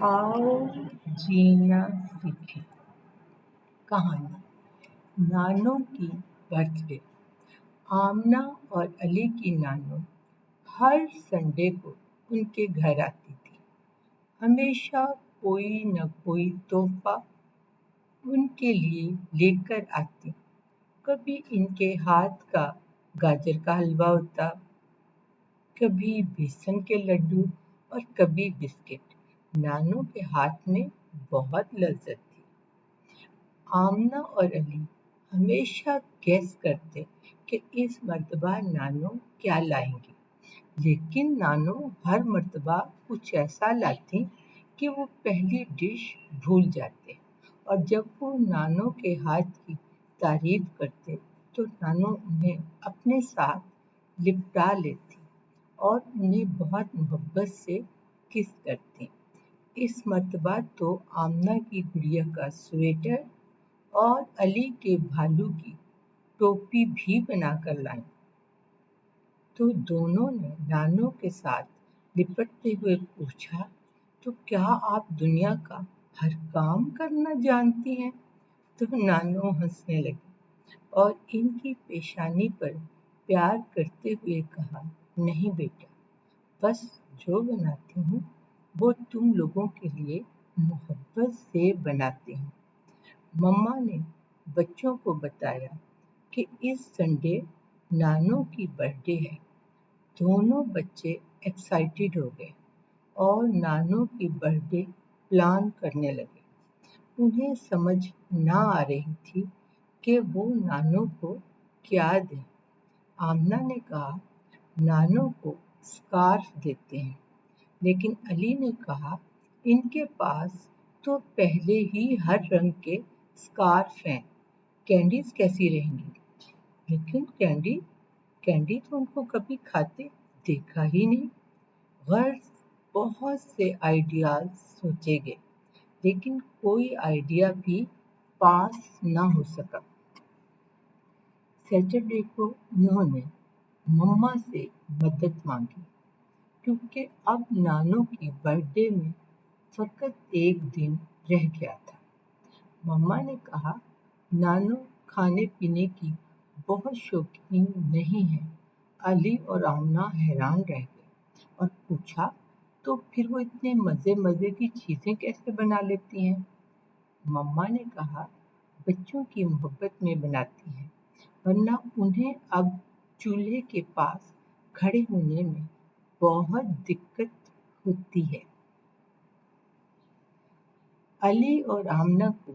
आओ जीना सीखें। कहानी नानों की बर्थडे। आमना और अली की नानो हर संडे को उनके घर आती थी। हमेशा कोई न कोई तोहफा उनके लिए लेकर आती। कभी इनके हाथ का गाजर का हलवा होता, कभी बेसन के लड्डू और कभी बिस्किट। नानों के हाथ में बहुत लज्जत थी। आमना और अली हमेशा गेस करते कि इस मर्तबा नानो क्या लाएंगी, लेकिन नानो हर मर्तबा कुछ ऐसा लाती कि वो पहली डिश भूल जाते। और जब वो नानो के हाथ की तारीफ करते तो नानो उन्हें अपने साथ लिपटा लेती और उन्हें बहुत मोहब्बत से किस करती। इस मर्तबा तो आमना की गुड़िया का स्वेटर और अली के भालू की टोपी भी बनाकर लाई। तो दोनों ने नानो के साथ लिपटते हुए पूछा, तो क्या आप दुनिया का हर काम करना जानती हैं? तो नानो हंसने लगी और इनकी पेशानी पर प्यार करते हुए कहा, नहीं बेटा, बस जो बनाती हूँ वो तुम लोगों के लिए मोहब्बत से बनाती हूँ। मम्मा ने बच्चों को बताया कि इस संडे नानो की बर्थडे है। दोनों बच्चे एक्साइटेड हो गए और नानो की बर्थडे प्लान करने लगे। उन्हें समझ ना आ रही थी कि वो नानो को क्या दें। आमना ने कहा, नानो को स्कार्फ देते हैं, लेकिन अली ने कहा, इनके पास तो पहले ही हर रंग के स्कार्फ हैं, कैंडीज कैसी रहेंगी? लेकिन कैंडी तो उनको कभी खाते देखा ही नहीं। गर्ल्स बहुत से आइडियाज सोचे गए, लेकिन कोई आइडिया भी पास ना हो सका। सैटरडे को उन्होंने मम्मा से मदद मांगी, क्योंकि अब नानो की बर्थडे में फकत एक दिन रह गया था। मम्मा ने कहा, नानो खाने पीने की बहुत शौकीन नहीं है। अली और आमना हैरान रह गए और पूछा, तो फिर वो इतने मज़े की चीज़ें कैसे बना लेती हैं? मम्मा ने कहा, बच्चों की मोहब्बत में बनाती हैं, वरना उन्हें अब चूल्हे के पास खड़े होने में बहुत दिक्कत होती है। अली और आमना को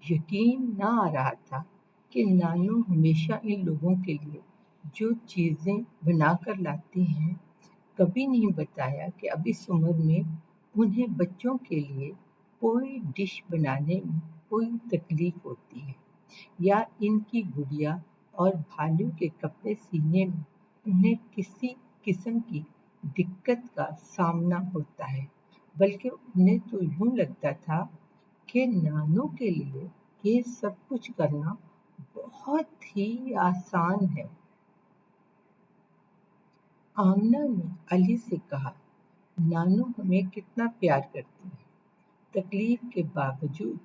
यकीन ना आ रहा था कि नानो हमेशा इन लोगों के लिए जो चीज़ें बनाकर लाती हैं, कभी नहीं बताया कि अब इस उम्र में उन्हें बच्चों के लिए कोई डिश बनाने में कोई तकलीफ होती है, या इनकी गुड़िया और भालू के कपड़े सीने में उन्हें किसी किस्म की दिक्कत का सामना होता है। बल्कि उन्हें तो यूं लगता था कि नानो के लिए ये सब कुछ करना बहुत ही आसान है। आमना ने अली से कहा, नानो हमें कितना प्यार करती है, तकलीफ के बावजूद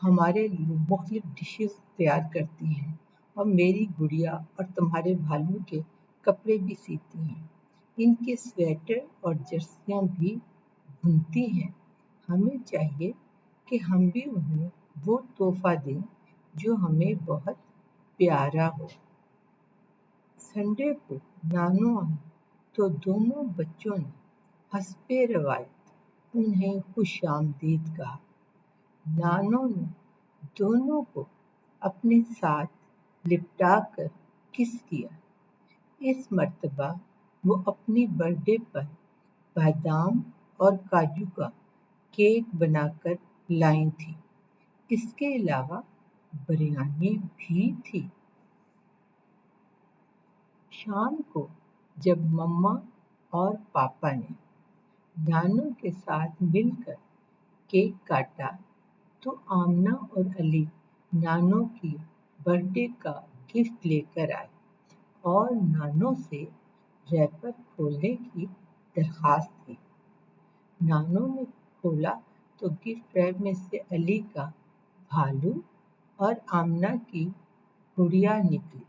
हमारे लिए मुख्तलिफ डिशेस तैयार करती हैं और मेरी गुड़िया और तुम्हारे भालू के कपड़े भी सीती हैं, इनके स्वेटर और जर्सियाँ भी बुनती हैं। हमें चाहिए कि हम भी उन्हें वो तोहफा दें जो हमें बहुत प्यारा हो। संडे को नानो आई तो दोनों बच्चों ने हस्बे रवायत उन्हें खुश आमदीद कहा। नानो ने दोनों को अपने साथ लिपटा कर किस किया। इस मर्तबा वो अपनी बर्थडे पर बादाम और काजू का केक बनाकर लाई थी। इसके अलावा बिरयानी भी थी। शाम को जब मम्मा और पापा ने नानो के साथ मिलकर केक काटा तो आमना और अली नानो की बर्थडे का गिफ्ट लेकर आए और नानो से रैपर खोलने की दरख्वास्त की। नानो ने खोला तो गिफ्ट रैप में से अली का भालू और आमना की गुड़िया निकली।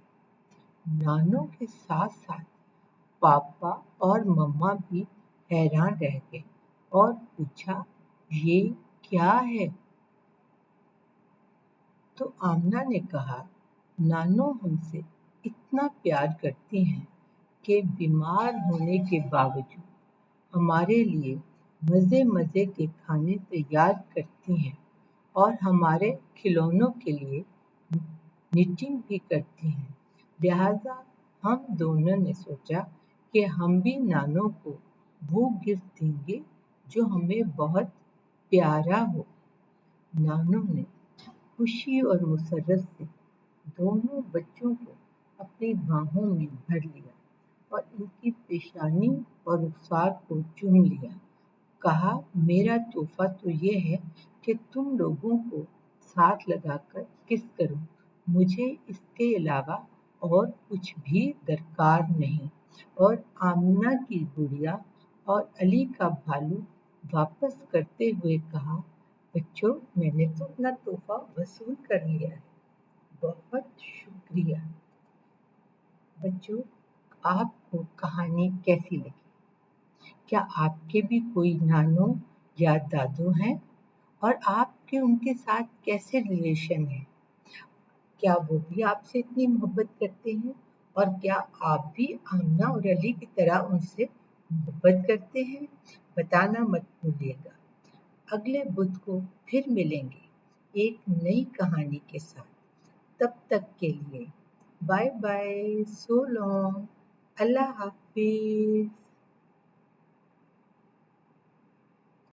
नानों के साथ साथ पापा और मम्मा भी हैरान रह गए और पूछा, ये क्या है? तो आमना ने कहा, नानो हमसे इतना प्यार करती हैं कि बीमार होने के बावजूद हमारे लिए मज़े मज़े के खाने तैयार करती हैं और हमारे खिलौनों के लिए निटिंग भी करती हैं। लिहाजा हम दोनों ने सोचा कि हम भी नानो को वो गिफ्ट देंगे जो हमें बहुत प्यारा हो। नानो ने खुशी और मुसर्रत से दोनों बच्चों को अपनी बाहों में भर लिया और उनकी पेशानी और रुखसार को चूम लिया। कहा, मेरा तोहफा तो ये है कि तुम लोगों को साथ लगाकर किस करूं। मुझे इसके अलावा और कुछ भी दरकार नहीं। और आमना की गुड़िया और अली का भालू वापस करते हुए कहा, बच्चों, मैंने तो अपना तोहफा वसूल कर लिया है। बहुत शुक्रिया। बच्चों, आपको कहानी कैसी लगी? क्या आपके भी कोई नानो या दादू हैं और आपके उनके साथ कैसे रिलेशन है? क्या वो भी आपसे इतनी मोहब्बत करते हैं? और क्या आप भी आमना और अली की तरह उनसे मोहब्बत करते हैं? बताना मत भूलिएगा। अगले बुध को फिर मिलेंगे एक नई कहानी के साथ। तब तक के लिए बाय बाय, सो लॉन्ग, अल्लाह हाफिज।